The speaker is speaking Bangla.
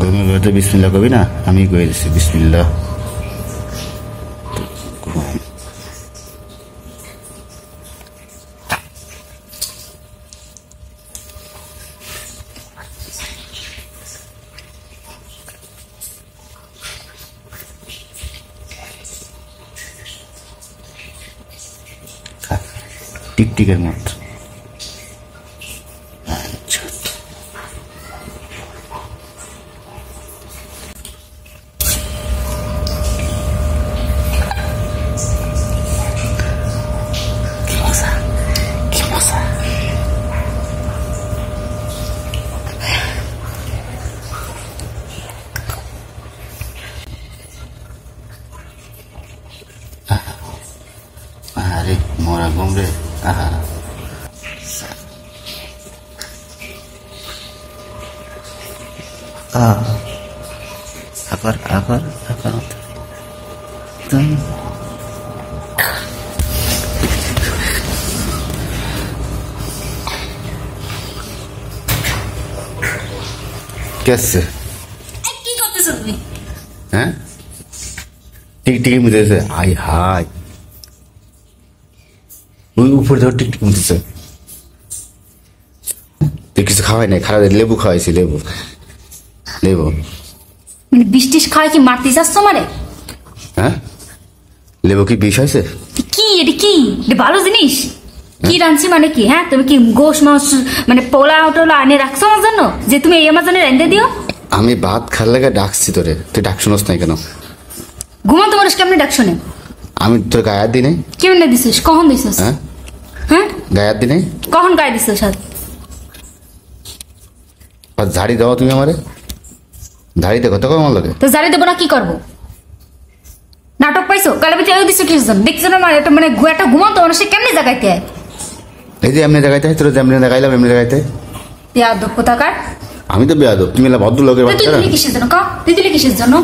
ঘুমিয়ে তো বিসমিল্লাহ কবি না, আমি কয়ে দিচ্ছি বিসমিল্লাহ। টিকটিকের মত আরে মরা ঘুম রে। আহা আবার আবার আবার কেসে কি করতেছো তুমি? হ্যাঁ টিকটিকি মুতেছে। আই হাই ওই উপরে ধর টিকটিকি মুতেছে। তুই কিছু খাওয়াই নাই, খারাপ লেবু খাওয়াইছি, লেবু লেবু। মানে বৃষ্টিস খাওয়াই কি মারতে চাচ্ছ মারে? হ্যাঁ লেবু কি বিষ হয়েছে? কি এটা কি? এটা ভালো জিনিস কি রাঁধছি মানে কি? হ্যাঁ তুমি কি গোশ মাছ মানে পোলা টোলা আনে রাখছো আমার জন্য যে তুমি এই আমার জন্য রেঁধে দিও? আমি ভাত খার লাগে ডাকছি তোরে, তুই ডাক শুনোস নাই কেন? ঘুমাতে মানুষ কেমনি ডাকছো না? আমি তোর গায়ে হাত দিই নাই। কেমনে দিছিস? কখন দিছিস? হ্যাঁ হ্যাঁ গায়ে হাত দিই নাই। কখন গায়ে দিছিস? আর ঝাড়ি দেওয়া তুমি আমারে, ঝাড়ি দেখো তো কেমন লাগে। তো জারি দেবো না কি করবো? নাটক পাইছো? গালে পিঠে দিছো কি জন্য? দেখছো না এটা মানে একটা ঘুমাতো মানুষ কেমনি জাগাইতে হয়? এই যে এমনি দেখাইতে, তোর যেমনি দেখাইলাম এমনি দেখাইতে। বেয়াদব কোথাকার। আমি তো বেয়াদব, তুমি ভদ্র লোকের তুই বাচ্চা। দিলি কিসের জন্য? তুই দিলি কিসের জন্য?